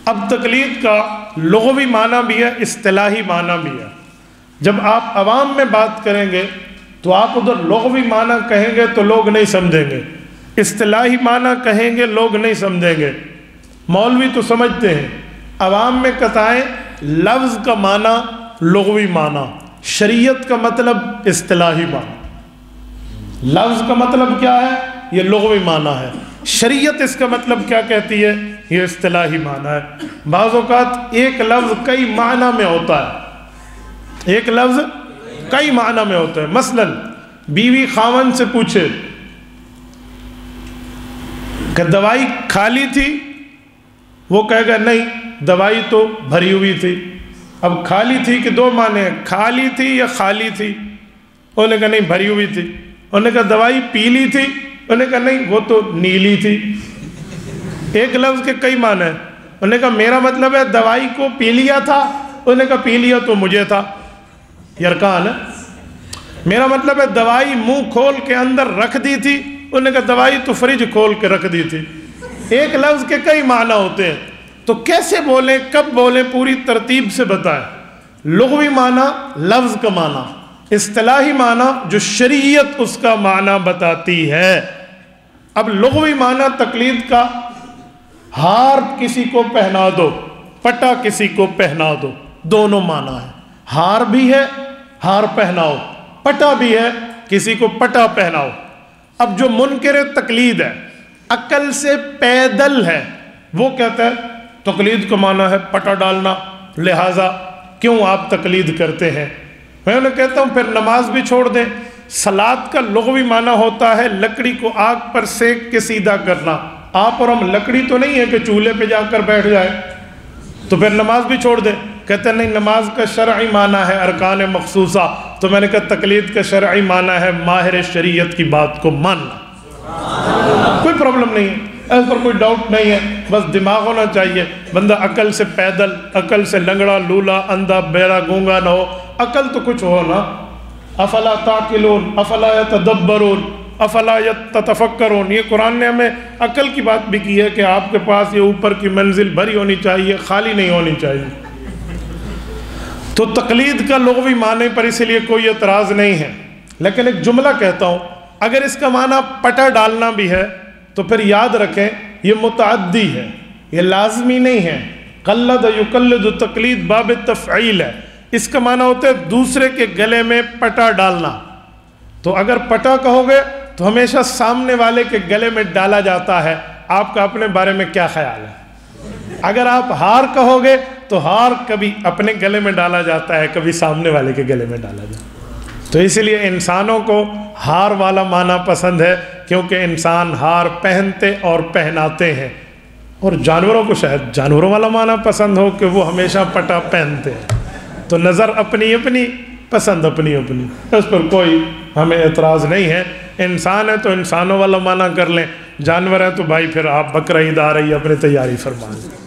اب تقلید کا لغوی معنی بھی ہے، اصطلاحی معنی بھی ہے۔ جب آپ عوام میں بات کریں گے تو آپ ادھر لغوی معنی کہیں گے تو لوگ نہیں سمجھیں گے، اصطلاحی معنی کہیں گے لوگ نہیں سمجھیں گے۔ مولوی تو سمجھتے ہیں، عوام میں کتائیں لفظ کا معنی لغوی معنی، شریعت کا مطلب اصطلاحی معنی۔ لفظ کا مطلب کیا ہے؟ یہ لغوی معنی ہے۔ شریعت اس کا مطلب کیا کہتی ہے؟ یہ اصطلاحی معنی ہے۔ بعض اوقات ایک لفظ کئی معنی میں ہوتا ہے، ایک لفظ کئی معنی میں ہوتا ہے۔ مثلا بیوی خاوند سے پوچھے کہ دوائی خالی تھی، وہ کہے گا نہیں دوائی تو بھری ہوئی تھی۔ اب خالی تھی کہ دو معنی ہیں، خالی تھی یا خالی تھی؟ انہوں نے کہا نہیں بھری ہوئی تھی۔ انہوں نے کہا دوائی پیلی تھی؟ انہوں نے کہا نہیں وہ تو نیلی تھی۔ ایک لفظ کے کئی معنی ہیں۔ انہوں نے کہا میرا مطلب ہے دوائی کو پی لیا تھا؟ انہوں نے کہا پی لیا تو مجھے تھا، یرکان ہے۔ میرا مطلب ہے دوائی منہ کھول کے اندر رکھ دی تھی؟ انہوں نے کہا دوائی تو فریج کھول کے رکھ دی تھی۔ ایک لفظ کے کئی معنی ہوتے ہیں، تو کیسے بولیں، کب بولیں، پوری ترتیب سے بتائیں۔ لغوی معنی لفظ کا معنی، اصطلاحی معنی جو شریعت اس کا معنی بتاتی ہے۔ اب لغوی معنی تقلید کا، ہار کسی کو پہنا دو، پٹا کسی کو پہنا دو، دونوں معنی ہے۔ ہار بھی ہے، ہار پہناؤ، پٹا بھی ہے، کسی کو پٹا پہناؤ۔ اب جو منکر تقلید ہے، عقل سے پیدل ہے، وہ کہتا ہے تقلید کا معنی ہے پٹا ڈالنا، لہٰذا کیوں آپ تقلید کرتے ہیں؟ میں انہیں کہتا ہوں پھر نماز بھی چھوڑ دیں۔ صلاۃ کا لغوی معنی ہوتا ہے لکڑی کو آگ پر سینک کے سیدھا کرنا۔ آپ اور ہم لکڑی تو نہیں ہے کہ چولہے پہ جا کر بیٹھ جائے، تو پھر نماز بھی چھوڑ دیں۔ کہتے ہیں نہیں نماز کا شرعی معنی ہے ارکان مخصوصہ، تو میں نے کہا تقلید کا شرعی معنی ہے ماہر شریعت کی بات کو ماننا۔ کوئی پرابلم نہیں ہے، اس پر کوئی ڈاؤٹ نہیں ہے، بس دماغ ہونا چاہیے۔ بندہ عقل سے پیدل، عقل سے لنگڑا لولا اندھا بہرا گونگا نہ ہو، عقل تو کچھ ہو نا۔ افلا تعقلون افلا یتدبرون افلا یتفکرون، یہ قرآن نے ہمیں عقل کی بات بھی کی ہے کہ آپ کے پاس یہ اوپر کی منزل بھری ہونی چاہیے، خالی نہیں ہونی چاہیے۔ تو تقلید کا لغوی معنی پر اسی لیے کوئی اعتراض نہیں ہے، لیکن ایک جملہ کہتا ہوں، اگر اس کا معنی پٹا ڈالنا بھی ہے تو پھر یاد رکھیں یہ متعدی ہے، یہ لازمی نہیں ہے۔ قلد یقلد تقلید باب تفعیل ہے، اس کا معنی ہوتا ہے دوسرے کے گلے میں پٹا ڈالنا۔ تو اگر پٹا کہو گے تو ہمیشہ سامنے والے کے گلے میں ڈالا جاتا ہے، آپ کا اپنے بارے میں کیا خیال ہے؟ اگر آپ ہار کہو گے تو ہار کبھی اپنے گلے میں ڈالا جاتا ہے، کبھی سامنے والے کے گلے میں ڈالا جاتا ہے۔ تو اسی لیے انسانوں کو ہار والا معنی پسند ہے، کیونکہ انسان ہار پہنتے اور پہناتے ہیں، اور جانوروں کو شاید جانوروں والا معنی پسند ہو کہ وہ ہمیشہ پٹا پہنتے ہیں۔ تو نظر اپنی اپنی، پسند اپنی اپنی، اس پر کوئی ہمیں اعتراض نہیں ہے۔ انسان ہے تو انسانوں والا معنی کر لیں، جانور ہے تو بھائی پھر آپ بقرعید آ رہی ہے اپنی تیاری فرما لیں۔